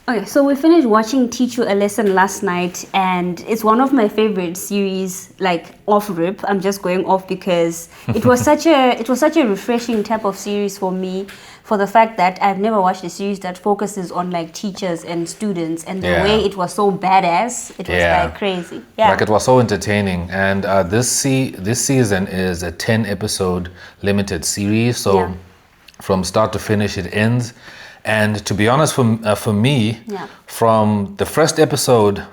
Okay, so we finished watching Teach You a Lesson last night, and it's one of my favorite series. Like off rip, I'm just going off because it was such a refreshing type of series for me. For the fact that I've never watched a series that focuses on like teachers and students, and the way it was so badass, it was like crazy. Yeah, like it was so entertaining. And this season is a 10 episode limited series, so from start to finish it ends. And to be honest, for me, from the first episode,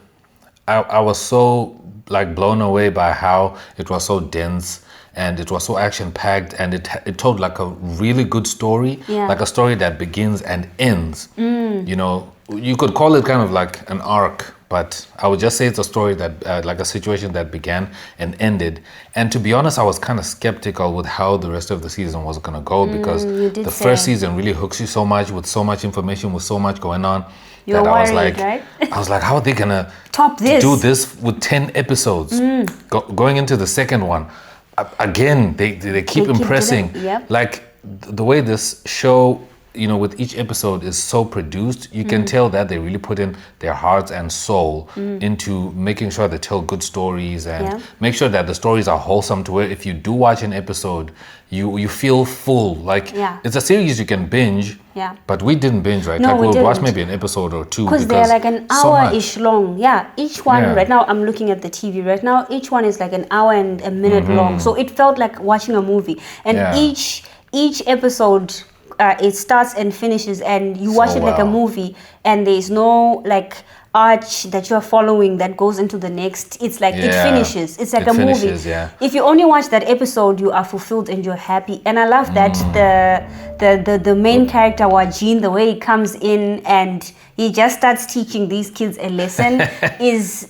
I was so like blown away by how it was so dense and it was so action packed, and it told like a really good story, like a story that begins and ends. You know, you could call it kind of like an arc, but I would just say it's a story that like a situation that began and ended. And to be honest, I was kind of skeptical with how the rest of the season was going to go, because the first season really hooks you so much with so much information, with so much going on. You're that worried, I was like, how are they going to top this? Do this with 10 episodes? Going into the second one, again, they keep impressing. Like the way this show, you know, with each episode is so produced, you can tell that they really put in their hearts and soul into making sure they tell good stories and make sure that the stories are wholesome, to where if you do watch an episode, you feel full. Like it's a series you can binge. But we didn't binge, right? No, like we'll watch maybe an episode or two, because they're like an hour-ish long. Each one right now, I'm looking at the TV right now, each one is like an hour and a minute long, so it felt like watching a movie. And each episode, it starts and finishes, and you watch it like a movie, and there's no like arch that you're following that goes into the next. It's like it finishes. It's like a movie. If you only watch that episode, you are fulfilled and you're happy. And I love that the main character Wajin, the way he comes in and he just starts teaching these kids a lesson is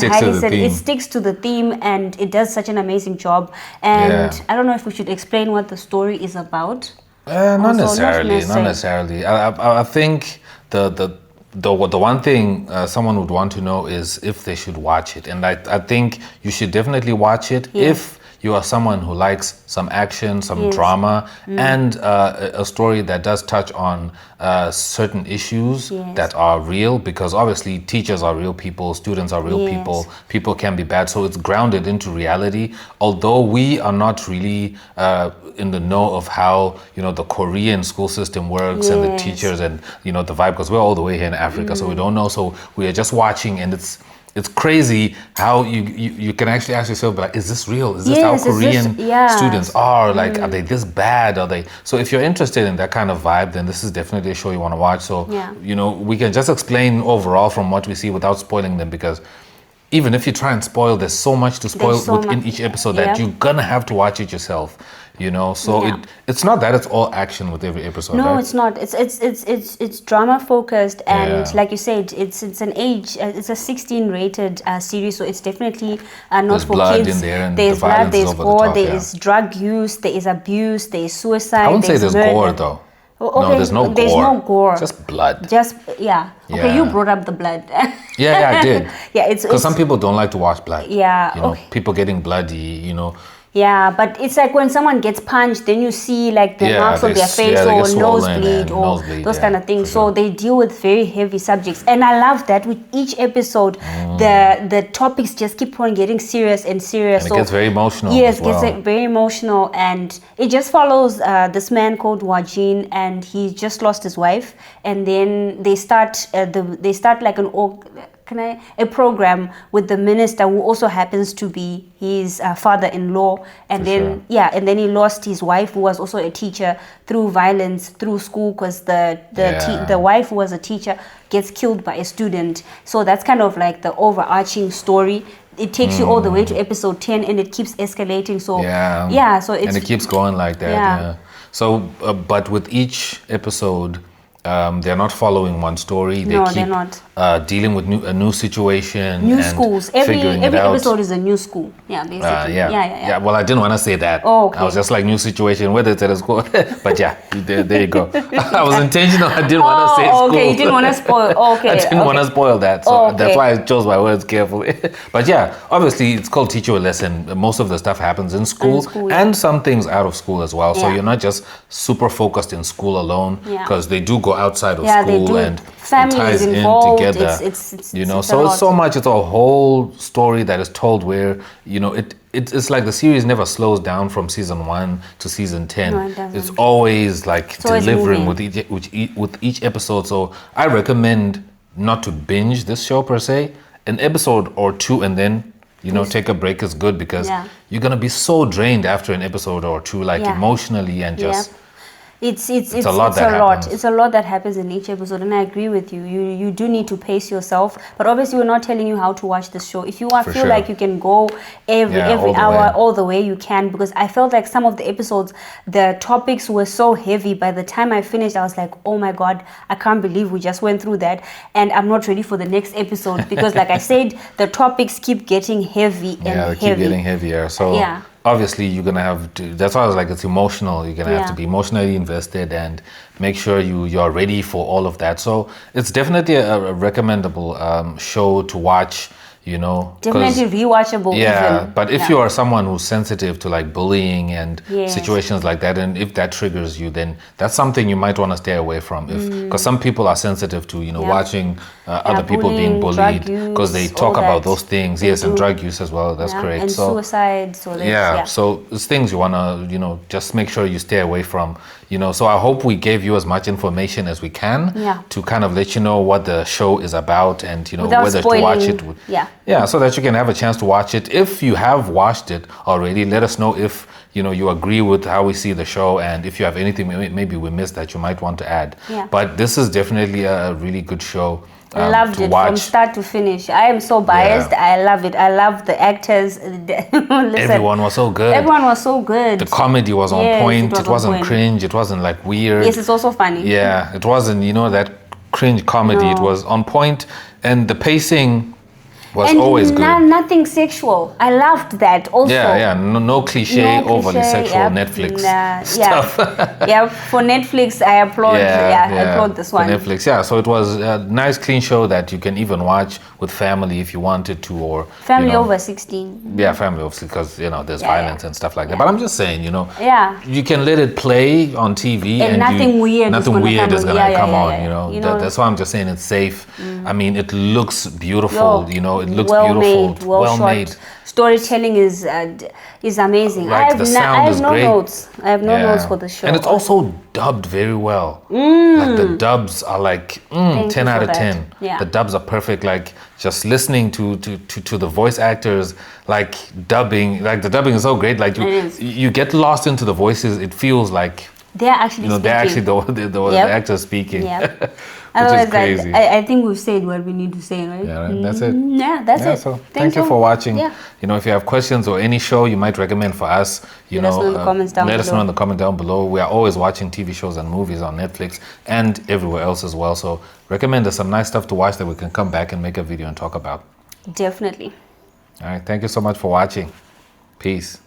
highly said. It sticks to the theme, and it does such an amazing job. And I don't know if we should explain what the story is about. Not necessarily. I think the one thing someone would want to know is if they should watch it, and I think you should definitely watch it if you are someone who likes some action, some drama, and a story that does touch on certain issues that are real, because obviously teachers are real people, students are real people, people can be bad, so it's grounded into reality. Although we are not really in the know of how, you know, the Korean school system works and the teachers and, you know, the vibe, because we're all the way here in Africa, so we don't know, so we are just watching, and it's crazy how you can actually ask yourself, like, is this real? Is this how Korean students are? Like, are they this bad? Are they? So if you're interested in that kind of vibe, then this is definitely a show you want to watch. So, you know, we can just explain overall from what we see without spoiling them, because even if you try and spoil, there's so much to spoil within each episode that you're gonna have to watch it yourself. You know, so it's not that it's all action with every episode. No, right? it's not. It's drama focused, and like you said, it's an age. It's a 16 rated series, so it's definitely not there's for blood kids. in there, and there's the blood, violence there's over gore, the top, there is drug use, there is abuse, there is suicide. I wouldn't say there's murder. gore though. Okay, no, there's no gore. There's no gore. Just blood. Okay, you brought up the blood. I did. It's because some people don't like to watch blood. You know, okay. people getting bloody, you know. Yeah, but it's like when someone gets punched, then you see like the marks on their face or nosebleed or those kind of things. So they deal with very heavy subjects. And I love that with each episode, the topics just keep on getting serious and serious. And it gets very emotional. Yes, it gets very emotional. And it just follows this man called Wajin, and he just lost his wife. And then they start like a program with the minister, who also happens to be his father-in-law, and then he lost his wife, who was also a teacher, through violence through school, because the wife, who was a teacher, gets killed by a student. So that's kind of like the overarching story. It takes you all the way to episode 10, and it keeps escalating. So so it's, and it keeps going like that. So but with each episode, they're not following one story. They're not dealing with a new situation. New schools. Every episode is a new school. Yeah, basically. Well, I didn't want to say that. Oh, okay. I was just like new situation, whether it's at a school. But there you go. I was intentional. I didn't want to say school. Okay, you didn't want to spoil. Okay. I didn't want to spoil that. So that's why I chose my words carefully. But obviously it's called Teach You a Lesson. Most of the stuff happens in school, and some things out of school as well. So you're not just super focused in school alone, because they do go go outside of school and family ties is involved. in together. It's you know, it's so it's so much. It's a whole story that is told where, you know, it's like the series never slows down from season 1 to season 10. No, it doesn't. It's always like delivering with each episode. So I recommend not to binge this show per se. An episode or 2 and then, you know, take a break is good, because you're gonna be so drained after an episode or 2, like emotionally and just. It's a lot that happens in each episode, and I agree with you. You do need to pace yourself, but obviously we're not telling you how to watch this show. If you feel like you can go every hour all the way, you can, because I felt like some of the episodes, the topics were so heavy. By the time I finished, I was like, oh my god, I can't believe we just went through that, and I'm not ready for the next episode, because like I said, the topics keep getting heavy and they keep getting heavier. So obviously you're gonna have to, that's why I was like, it's emotional. You're gonna have to be emotionally invested and make sure you're ready for all of that. So it's definitely a recommendable show to watch, you know. Definitely rewatchable. Yeah, but if you are someone who's sensitive to like bullying and situations like that, and if that triggers you, then that's something you might want to stay away from. Because some people are sensitive to, you know, watching other people being bullied, because they talk about those things. Yes, and drug use as well. That's correct. And suicide. So so it's things you want to, you know, just make sure you stay away from. You know, so I hope we gave you as much information as we can to kind of let you know what the show is about, and, you know, whether to watch it. Yeah, so that you can have a chance to watch it. If you have watched it already, let us know if, you know, you agree with how we see the show, and if you have anything maybe we missed that you might want to add. But this is definitely a really good show. I loved it from start to finish. I am so biased. I love it. I love the actors. Everyone was so good. Everyone was so good. The comedy was on point. It wasn't cringe. It wasn't like weird. Yes, it's also funny. Yeah, it wasn't, you know, that cringe comedy. It was on point, and the pacing was always good. Nothing sexual. I loved that also. No cliche, overly sexual Netflix stuff. For Netflix, I applaud. I applaud this one. For Netflix, so it was a nice, clean show that you can even watch with family if you wanted to, or family over 16. Yeah, family over 16, because, you know, there's violence and stuff like that. But I'm just saying, you know, you can let it play on TV, and nothing weird is gonna come on. You know, that's why I'm just saying it's safe. I mean, it looks beautiful. You know, it looks beautiful, well made. Storytelling is amazing. Like the sound is great. I have no notes for the show. And it's also dubbed very well. Like the dubs are like 10 out of 10. The dubs are perfect. Like just listening to the voice actors, like dubbing, like the dubbing is so great. Like you get lost into the voices. It feels like they're actually speaking. They're actually the actors speaking. Otherwise, I think we've said what we need to say, right? Yeah, right. That's it. Yeah, that's it. So thank you for watching. You know, if you have questions or any show you might recommend for us, let us know in the comments down below. Let us know in the comment down below. We are always watching TV shows and movies on Netflix and everywhere else as well. So recommend us some nice stuff to watch that we can come back and make a video and talk about. Definitely. All right. Thank you so much for watching. Peace.